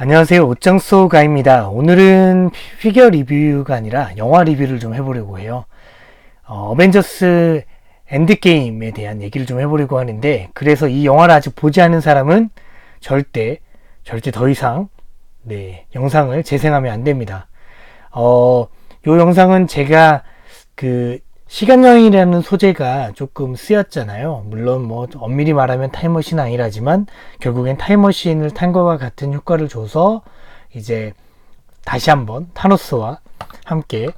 안녕하세요. 옷장소 가입니다. 오늘은 피겨 리뷰가 아니라 영화 리뷰를 좀 해보려고 해요. 어벤져스 엔드게임에 대한 얘기를 좀 해보려고 하는데, 그래서 이 영화를 아직 보지 않은 사람은 절대 더 이상 영상을 재생하면 안 됩니다. 요 영상은 제가 시간여행이라는 소재가 조금 쓰였잖아요. 물론 엄밀히 말하면 타임머신은 아니라지만 결국엔 타임머신을 탄 것과 같은 효과를 줘서 이제 다시 한번 타노스와 함께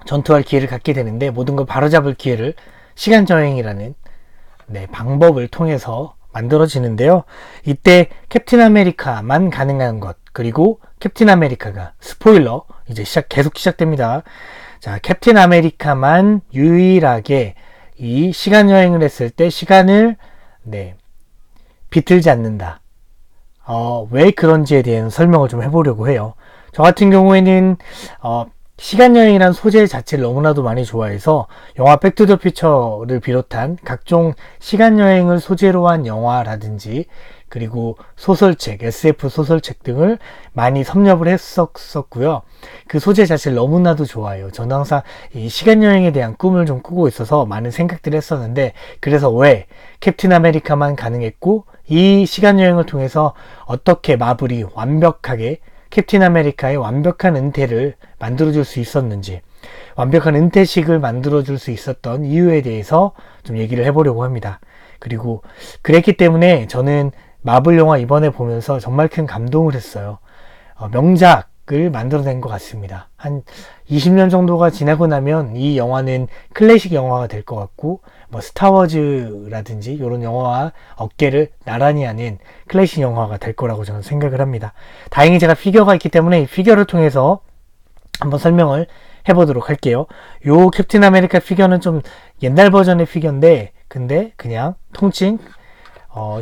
전투할 기회를 갖게 되는데, 모든 걸 바로잡을 기회를 시간여행이라는 방법을 통해서 만들어지는데요. 이때 캡틴 아메리카만 가능한 것, 그리고 캡틴 아메리카가 스포일러 이제 계속 시작됩니다. 자, 캡틴 아메리카만 유일하게 이 시간여행을 했을 때 시간을 비틀지 않는다. 왜 그런지에 대한 설명을 좀 해보려고 해요. 저 같은 경우에는 시간여행이란 소재 자체를 너무나도 많이 좋아해서 영화 백투더퓨처를 비롯한 각종 시간여행을 소재로 한 영화라든지, 그리고 소설책, SF 소설책 등을 많이 섭렵을 했었고요. 그 소재 자체를 너무나도 좋아해요. 저는 항상 이 시간여행에 대한 꿈을 좀 꾸고 있어서 많은 생각들을 했었는데, 그래서 왜 캡틴 아메리카만 가능했고, 이 시간여행을 통해서 어떻게 마블이 완벽하게 캡틴 아메리카의 완벽한 은퇴를 만들어줄 수 있었는지, 완벽한 은퇴식을 만들어줄 수 있었던 이유에 대해서 좀 얘기를 해보려고 합니다. 그리고 그랬기 때문에 저는 마블 영화 이번에 보면서 정말 큰 감동을 했어요. 명작을 만들어낸 것 같습니다. 한 20년 정도가 지나고 나면 이 영화는 클래식 영화가 될 것 같고, 스타워즈라든지 이런 영화와 어깨를 나란히 하는 클래식 영화가 될 거라고 저는 생각을 합니다. 다행히 제가 피겨가 있기 때문에 이 피겨를 통해서 한번 설명을 해보도록 할게요. 요 캡틴 아메리카 피겨는 좀 옛날 버전의 피겨인데, 근데 그냥 통칭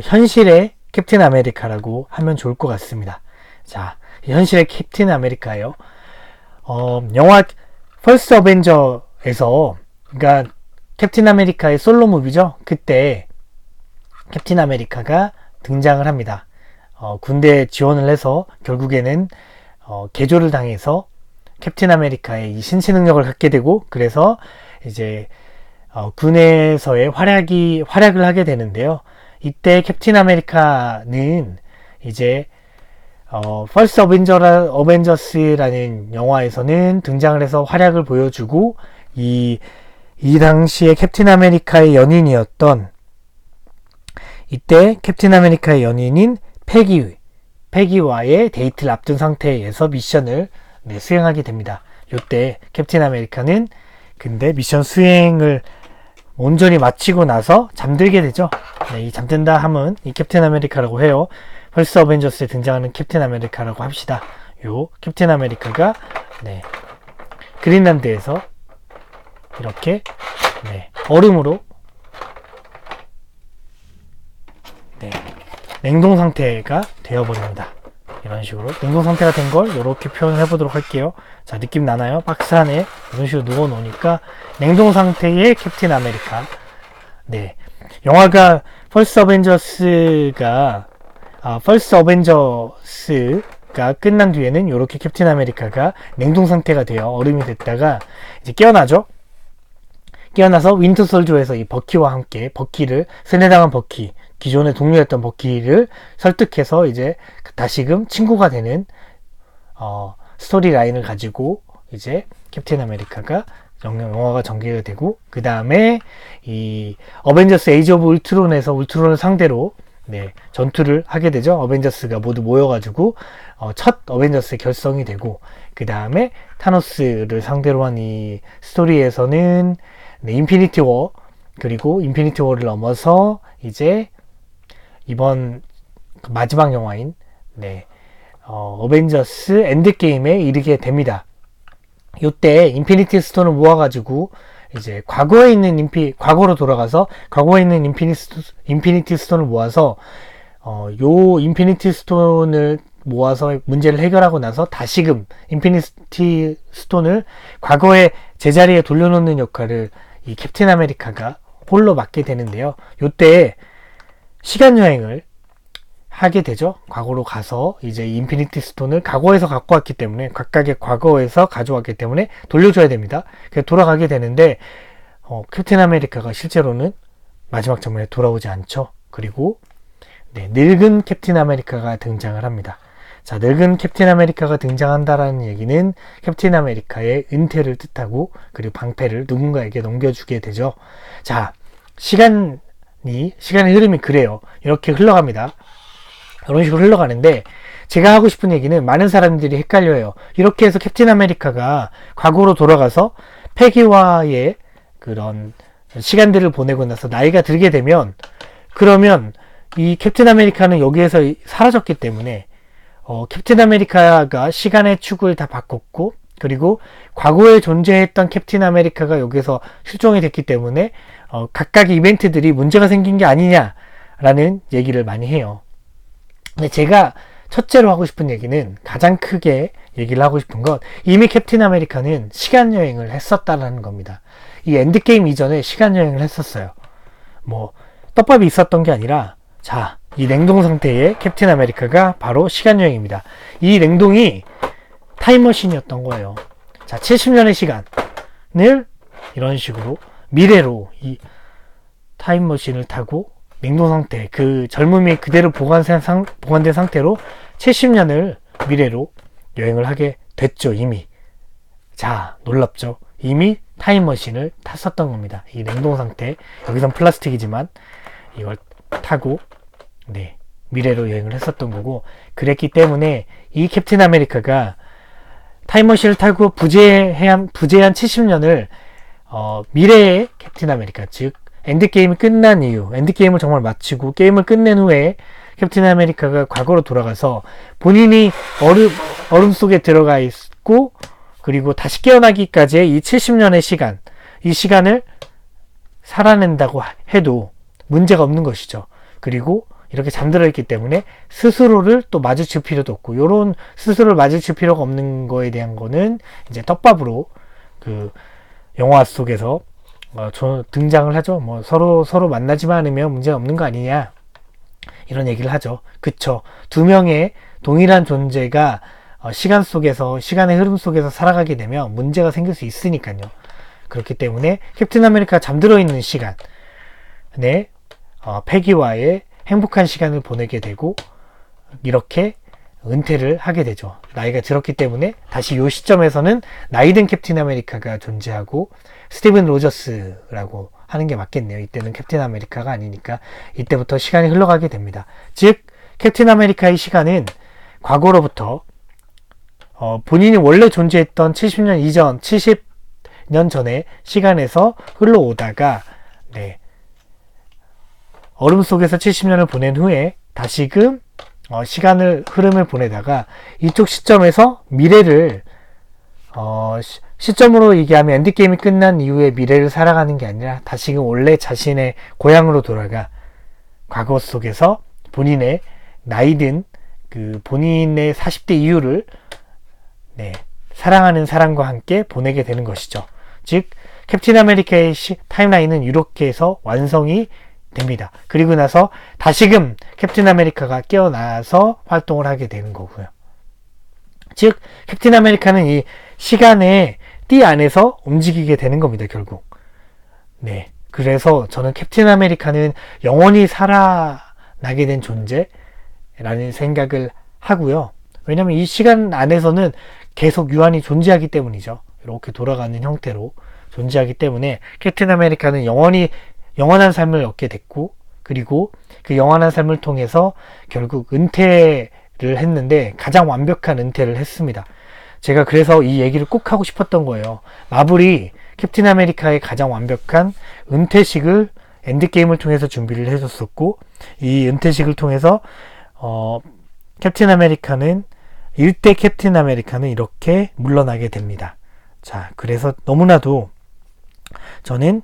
현실의 캡틴 아메리카라고 하면 좋을 것 같습니다. 자, 현실의 캡틴 아메리카예요. 영화 퍼스트 어벤져에서, 그러니까 캡틴 아메리카의 솔로 무비죠. 그때 캡틴 아메리카가 등장을 합니다. 군대 지원을 해서 결국에는 개조를 당해서 캡틴 아메리카의 이 신체 능력을 갖게 되고, 그래서 이제 군에서의 활약을 하게 되는데요. 이때 캡틴 아메리카는 이제 퍼스트 어벤져스라는 영화에서는 등장을 해서 활약을 보여주고, 이 당시에 캡틴 아메리카의 연인이었던, 이때 캡틴 아메리카의 연인인 패기와의 데이트를 앞둔 상태에서 미션을 수행하게 됩니다. 이때 캡틴 아메리카는 근데 미션 수행을 온전히 마치고 나서 잠들게 되죠. 이 잠든다 함은 이 캡틴 아메리카라고 해요. 퍼스트 어벤져스에 등장하는 캡틴 아메리카라고 합시다. 요 캡틴 아메리카가 그린란드에서 이렇게 얼음으로 냉동 상태가 되어버립니다. 이런 식으로 냉동 상태가 된 걸 이렇게 표현을 해보도록 할게요. 자, 느낌 나나요? 박스 안에 이런 식으로 누워 놓으니까 냉동 상태의 캡틴 아메리카. 영화가 퍼스트 어벤져스가 끝난 뒤에는 이렇게 캡틴 아메리카가 냉동 상태가 되어 얼음이 됐다가 이제 깨어나죠. 깨어나서 윈터 솔저에서 이 버키와 함께 세뇌당한 버키, 기존의 동료였던 버키를 설득해서 이제 다시금 친구가 되는 스토리 라인을 가지고 이제 캡틴 아메리카가 영화가 전개가 되고, 그 다음에 이 어벤져스 에이지 오브 울트론에서 울트론을 상대로 전투를 하게 되죠. 어벤져스가 모두 모여가지고 첫 어벤져스의 결성이 되고, 그 다음에 타노스를 상대로 한 이 스토리에서는 인피니티 워, 그리고 인피니티 워를 넘어서 이제 이번 마지막 영화인 어벤져스 엔드게임에 이르게 됩니다. 이때 인피니티 스톤을 모아가지고 이제 과거로 돌아가서 과거에 있는 인피니티 스톤을 모아서 요 인피니티 스톤을 모아서 문제를 해결하고 나서 다시금 인피니티 스톤을 과거의 제자리에 돌려놓는 역할을 이 캡틴 아메리카가 홀로 맡게 되는데요. 요때 시간여행을 하게 되죠. 과거로 가서 이제 인피니티 스톤을 과거에서 갖고 왔기 때문에, 각각의 과거에서 가져왔기 때문에 돌려줘야 됩니다. 그래서 돌아가게 되는데 캡틴 아메리카가 실제로는 마지막 장면에 돌아오지 않죠. 그리고 늙은 캡틴 아메리카가 등장을 합니다. 자, 늙은 캡틴 아메리카가 등장한다라는 얘기는 캡틴 아메리카의 은퇴를 뜻하고, 그리고 방패를 누군가에게 넘겨주게 되죠. 자, 시간의 흐름이 그래요. 이렇게 흘러갑니다. 이런 식으로 흘러가는데, 제가 하고 싶은 얘기는 많은 사람들이 헷갈려요. 이렇게 해서 캡틴 아메리카가 과거로 돌아가서 패기와의 그런 시간들을 보내고 나서 나이가 들게 되면, 그러면 이 캡틴 아메리카는 여기에서 사라졌기 때문에 캡틴 아메리카가 시간의 축을 다 바꿨고, 그리고 과거에 존재했던 캡틴 아메리카가 여기서 실종이 됐기 때문에 각각의 이벤트들이 문제가 생긴 게 아니냐라는 얘기를 많이 해요. 근데 제가 첫째로 하고 싶은 얘기는, 가장 크게 얘기를 하고 싶은 건, 이미 캡틴 아메리카는 시간여행을 했었다라는 겁니다. 이 엔드게임 이전에 시간여행을 했었어요. 뭐 떡밥이 있었던 게 아니라, 자, 이 냉동 상태의 캡틴 아메리카가 바로 시간여행입니다. 이 냉동이 타임머신이었던 거예요. 자, 70년의 시간을 이런 식으로 미래로 이 타임머신을 타고 냉동 상태, 그 젊음이 그대로 보관된 상태로 70년을 미래로 여행을 하게 됐죠, 이미. 자, 놀랍죠? 이미 타임머신을 탔었던 겁니다. 이 냉동 상태, 여기선 플라스틱이지만 이걸 타고 미래로 여행을 했었던 거고, 그랬기 때문에 이 캡틴 아메리카가 타임머신을 타고 부재한 70년을 미래의 캡틴 아메리카, 즉 엔드게임이 끝난 이후, 엔드게임을 정말 마치고 게임을 끝낸 후에 캡틴 아메리카가 과거로 돌아가서 본인이 얼음 속에 들어가 있고, 그리고 다시 깨어나기까지의 이 70년의 시간, 이 시간을 살아낸다고 해도 문제가 없는 것이죠. 그리고 이렇게 잠들어 있기 때문에 스스로를 또 마주칠 필요도 없고, 요런 스스로를 마주칠 필요가 없는 거에 대한 거는 이제 떡밥으로 그 영화 속에서 등장을 하죠. 뭐 서로 만나지만 않으면 문제가 없는 거 아니냐, 이런 얘기를 하죠. 그쵸. 두 명의 동일한 존재가 시간 속에서, 시간의 흐름 속에서 살아가게 되면 문제가 생길 수 있으니까요. 그렇기 때문에 캡틴 아메리카가 잠들어 있는 시간에 패기와의 행복한 시간을 보내게 되고, 이렇게 은퇴를 하게 되죠. 나이가 들었기 때문에 다시 이 시점에서는 나이든 캡틴 아메리카가 존재하고, 스티븐 로저스라고 하는 게 맞겠네요. 이때는 캡틴 아메리카가 아니니까 이때부터 시간이 흘러가게 됩니다. 즉 캡틴 아메리카의 시간은 과거로부터 본인이 원래 존재했던 70년 이전, 70년 전의 시간에서 흘러오다가 얼음 속에서 70년을 보낸 후에 다시금 흐름을 보내다가, 이쪽 시점에서 미래를 시점으로 얘기하면 엔드게임이 끝난 이후에 미래를 살아가는 게 아니라 다시금 원래 자신의 고향으로 돌아가 과거 속에서 본인의 나이든 그 본인의 40대 이후를 사랑하는 사람과 함께 보내게 되는 것이죠. 즉 캡틴 아메리카의 타임라인은 이렇게 해서 완성이 됩니다. 그리고 나서 다시금 캡틴 아메리카가 깨어나서 활동을 하게 되는 거고요. 즉 캡틴 아메리카는 이 시간의 띠 안에서 움직이게 되는 겁니다, 결국. 그래서 저는 캡틴 아메리카는 영원히 살아나게 된 존재라는 생각을 하고요. 왜냐면 이 시간 안에서는 계속 유한히 존재하기 때문이죠. 이렇게 돌아가는 형태로 존재하기 때문에 캡틴 아메리카는 영원한 삶을 얻게 됐고, 그리고 그 영원한 삶을 통해서 결국 은퇴를 했는데 가장 완벽한 은퇴를 했습니다. 제가 그래서 이 얘기를 꼭 하고 싶었던 거예요. 마블이 캡틴 아메리카의 가장 완벽한 은퇴식을 엔드게임을 통해서 준비를 해줬었고, 이 은퇴식을 통해서 캡틴 아메리카는 일대 캡틴 아메리카는 이렇게 물러나게 됩니다. 자, 그래서 너무나도 저는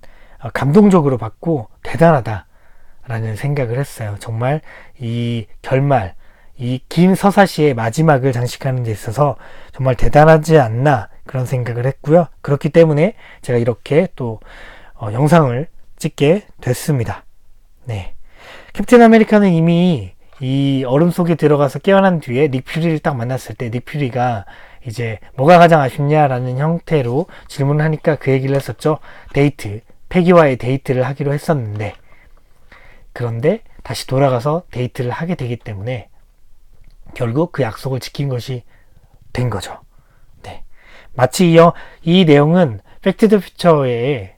감동적으로 봤고 대단하다라는 생각을 했어요. 정말 이 결말, 이 긴 서사시의 마지막을 장식하는 데 있어서 정말 대단하지 않나, 그런 생각을 했고요. 그렇기 때문에 제가 이렇게 또 영상을 찍게 됐습니다. 캡틴 아메리카는 이미 이 얼음 속에 들어가서 깨어난 뒤에 닉 퓨리를 딱 만났을 때 닉 퓨리가 이제 뭐가 가장 아쉽냐라는 형태로 질문을 하니까 그 얘기를 했었죠. 데이트, 패기와의 데이트를 하기로 했었는데, 그런데 다시 돌아가서 데이트를 하게 되기 때문에 결국 그 약속을 지킨 것이 된 거죠. 네. 마치 이 내용은 백투 더 퓨처의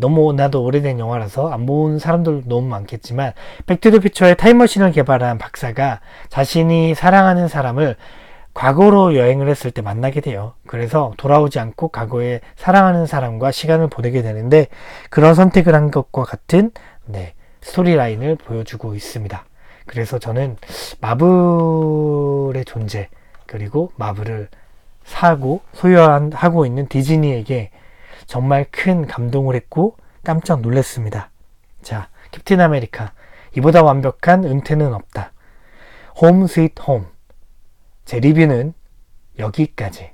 너무 나도 오래된 영화라서 안 본 사람들 너무 많겠지만, 백투 더 퓨처의 타임머신을 개발한 박사가 자신이 사랑하는 사람을 과거로 여행을 했을 때 만나게 돼요. 그래서 돌아오지 않고 과거에 사랑하는 사람과 시간을 보내게 되는데, 그런 선택을 한 것과 같은 스토리라인을 보여주고 있습니다. 그래서 저는 마블의 존재, 그리고 마블을 사고 소유하고 있는 디즈니에게 정말 큰 감동을 했고 깜짝 놀랐습니다. 자, 캡틴 아메리카, 이보다 완벽한 은퇴는 없다. 홈 스윗 홈. 제 리뷰는 여기까지.